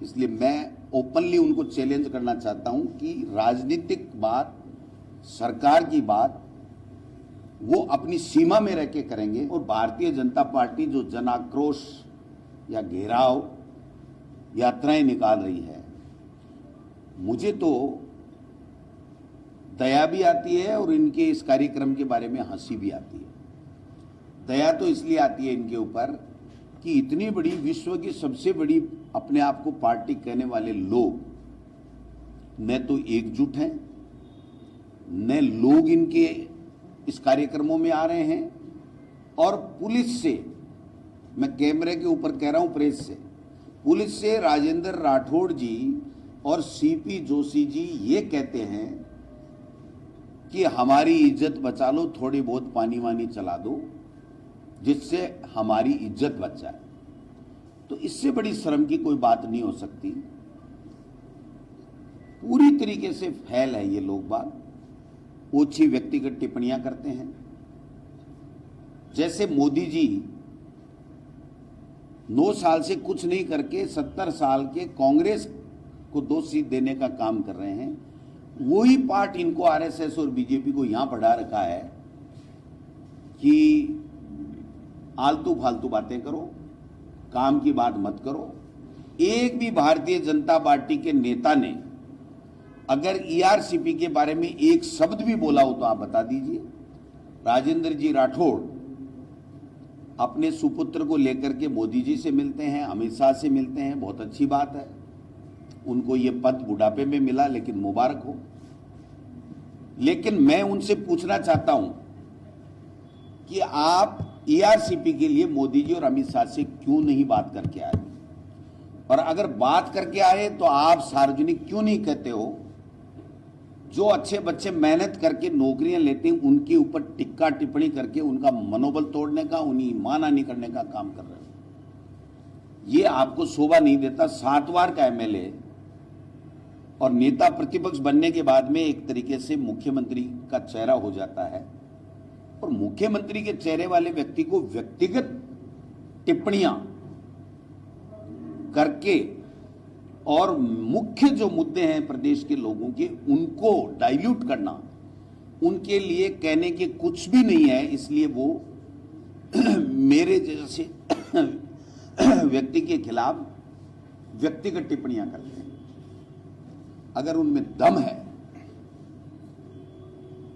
इसलिए मैं ओपनली उनको चैलेंज करना चाहता हूं कि राजनीतिक बात, सरकार की बात वो अपनी सीमा में रह के करेंगे। और भारतीय जनता पार्टी जो जन आक्रोश या घेराव यात्राएं निकाल रही है, मुझे तो दया भी आती है और इनके इस कार्यक्रम के बारे में हंसी भी आती है। दया तो इसलिए आती है इनके ऊपर कि इतनी बड़ी, विश्व की सबसे बड़ी अपने आप को पार्टी कहने वाले लोग न तो एकजुट हैं, न लोग इनके इस कार्यक्रमों में आ रहे हैं, और पुलिस से, मैं कैमरे के ऊपर कह रहा हूं, प्रेस से, पुलिस से राजेंद्र राठौड़ जी और सीपी जोशी जी ये कहते हैं कि हमारी इज्जत बचा लो, थोड़ी बहुत पानी वानी चला दो जिससे हमारी इज्जत बच जाए। तो इससे बड़ी शर्म की कोई बात नहीं हो सकती। पूरी तरीके से फैल है ये लोग बात, ओछी व्यक्तिगत टिप्पणियां करते हैं। जैसे मोदी जी 9 साल से कुछ नहीं करके 70 साल के कांग्रेस को 2 सीट देने का काम कर रहे हैं, वही पार्ट इनको आरएसएस और बीजेपी को यहां पढ़ा रखा है कि आलतू फालतू बातें करो, काम की बात मत करो। एक भी भारतीय जनता पार्टी के नेता ने अगर ईआरसीपी के बारे में एक शब्द भी बोला हो तो आप बता दीजिए। राजेंद्र जी राठौड़ अपने सुपुत्र को लेकर के मोदी जी से मिलते हैं, अमित शाह से मिलते हैं, बहुत अच्छी बात है। उनको ये पद बुढ़ापे में मिला, लेकिन मुबारक हो। लेकिन मैं उनसे पूछना चाहता हूं कि आप ईआरसीपी के लिए मोदी जी और अमित शाह से क्यों नहीं बात करके आए, और अगर बात करके आए तो आप सार्वजनिक क्यों नहीं कहते हो? जो अच्छे बच्चे मेहनत करके नौकरियां लेते हैं उनके ऊपर टिक्का टिप्पणी करके उनका मनोबल तोड़ने का, उन्हें ईमान हानि करने का काम कर रहे हो। ये आपको शोभा नहीं देता। 7 बार का एमएलए और नेता प्रतिपक्ष बनने के बाद में एक तरीके से मुख्यमंत्री का चेहरा हो जाता है, और मुख्यमंत्री के चेहरे वाले व्यक्ति को व्यक्तिगत टिप्पणियां करके और मुख्य जो मुद्दे हैं प्रदेश के लोगों के उनको डाइल्यूट करना, उनके लिए कहने के कुछ भी नहीं है। इसलिए वो मेरे जैसे व्यक्ति के खिलाफ व्यक्तिगत टिप्पणियां करते हैं। अगर उनमें दम है,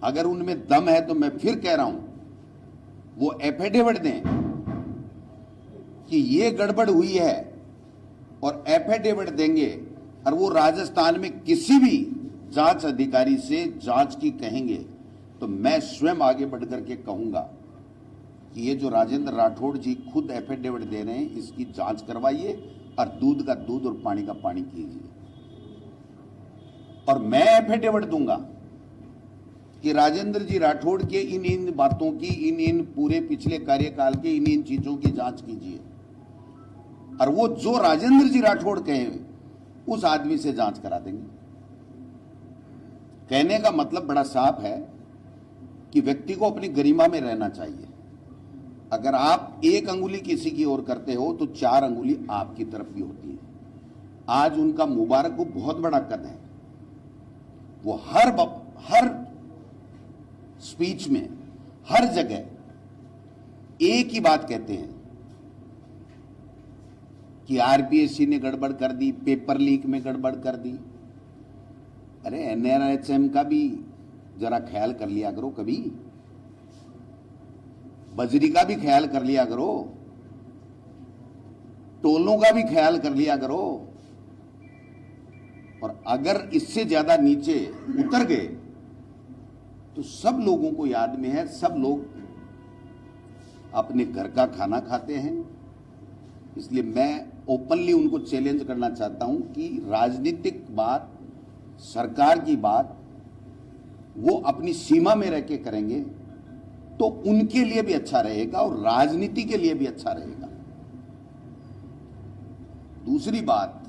अगर उनमें दम है तो मैं फिर कह रहा हूं, वो एफिडेविट दें कि ये गड़बड़ हुई है, और एफिडेविट देंगे, और वो राजस्थान में किसी भी जांच अधिकारी से जांच की कहेंगे तो मैं स्वयं आगे बढ़कर के कहूंगा कि ये जो राजेंद्र राठौड़ जी खुद एफिडेविट दे रहे हैं, इसकी जांच करवाइए और दूध का दूध और पानी का पानी कीजिए। और मैं एफिडेविट दूंगा कि राजेंद्र जी राठौड़ के इन बातों की, इन पूरे पिछले कार्यकाल के इन चीजों की जांच कीजिए, और वो जो राजेंद्र जी राठौड़ कहें उस आदमी से जांच करा देंगे। कहने का मतलब बड़ा साफ है कि व्यक्ति को अपनी गरिमा में रहना चाहिए। अगर आप एक अंगुली किसी की ओर करते हो तो 4 अंगुली आपकी तरफ भी होती है। आज उनका मुबारक को बहुत बड़ा कद है। वो हर स्पीच में, हर जगह एक ही बात कहते हैं कि आरपीएससी ने गड़बड़ कर दी, पेपर लीक में गड़बड़ कर दी। अरे एनआरएचएम का भी जरा ख्याल कर लिया करो, कभी बजरी का भी ख्याल कर लिया करो, टोलों का भी ख्याल कर लिया करो। और अगर इससे ज्यादा नीचे उतर गए तो सब लोगों को याद में है, सब लोग अपने घर का खाना खाते हैं। इसलिए मैं ओपनली उनको चैलेंज करना चाहता हूं कि राजनीतिक बात, सरकार की बात वो अपनी सीमा में रह के करेंगे तो उनके लिए भी अच्छा रहेगा और राजनीति के लिए भी अच्छा रहेगा। दूसरी बात,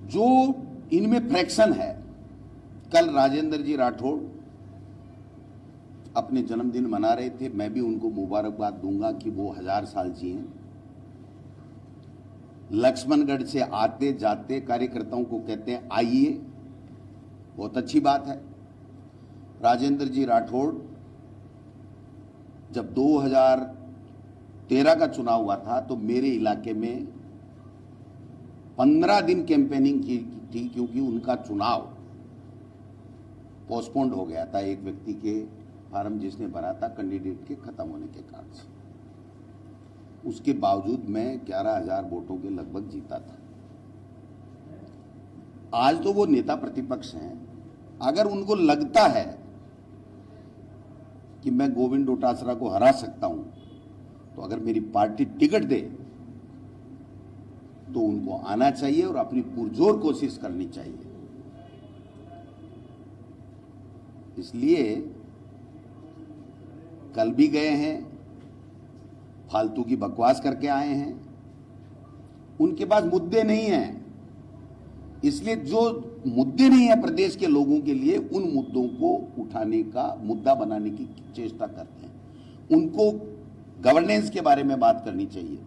जो इनमें फ्रैक्शन है, कल राजेंद्र जी राठौड़ अपने जन्मदिन मना रहे थे, मैं भी उनको मुबारकबाद दूंगा कि वो 1000 साल जिए। लक्ष्मणगढ़ से आते जाते कार्यकर्ताओं को कहते हैं आइए, बहुत अच्छी बात है। राजेंद्र जी राठौड़, जब 2013 का चुनाव हुआ था तो मेरे इलाके में 15 दिन कैंपेनिंग की थी, क्योंकि उनका चुनाव पोस्टपोन्ड हो गया था एक व्यक्ति के फार्म जिसने भरा था कैंडिडेट के खत्म होने के कारण से। उसके बावजूद मैं 11,000 वोटों के लगभग जीता था। आज तो वो नेता प्रतिपक्ष हैं। अगर उनको लगता है कि मैं गोविंद डोटासरा को हरा सकता हूं, तो अगर मेरी पार्टी टिकट दे तो उनको आना चाहिए और अपनी पुरजोर कोशिश करनी चाहिए। इसलिए कल भी गए हैं, फालतू की बकवास करके आए हैं। उनके पास मुद्दे नहीं हैं, इसलिए जो मुद्दे नहीं है प्रदेश के लोगों के लिए, उन मुद्दों को उठाने का मुद्दा बनाने की चेष्टा करते हैं। उनको गवर्नेंस के बारे में बात करनी चाहिए,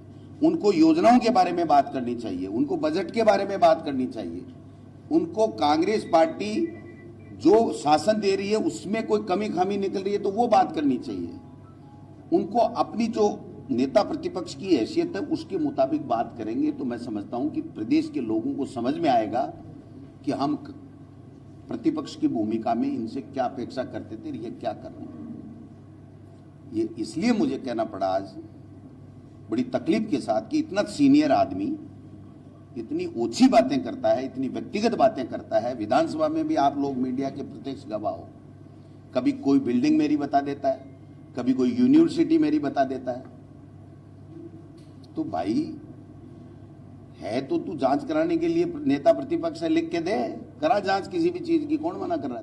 उनको योजनाओं के बारे में बात करनी चाहिए, उनको बजट के बारे में बात करनी चाहिए, उनको कांग्रेस पार्टी जो शासन दे रही है उसमें कोई कमी खामी निकल रही है तो वो बात करनी चाहिए। उनको अपनी जो नेता प्रतिपक्ष की हैसियत है उसके मुताबिक बात करेंगे तो मैं समझता हूं कि प्रदेश के लोगों को समझ में आएगा कि हम प्रतिपक्ष की भूमिका में इनसे क्या अपेक्षा करते थे, ये क्या कर रहे हैं। ये इसलिए मुझे कहना पड़ा आज बड़ी तकलीफ के साथ कि इतना सीनियर आदमी इतनी ओछी बातें करता है, इतनी व्यक्तिगत बातें करता है। विधानसभा में भी आप लोग मीडिया के प्रत्यक्ष गवाह हो, कभी कोई बिल्डिंग मेरी बता देता है, कभी कोई यूनिवर्सिटी मेरी बता देता है। तो भाई है तो तू जांच कराने के लिए नेता प्रतिपक्ष है, लिख के दे, करा जांच किसी भी चीज की, कौन मना कर रहा है।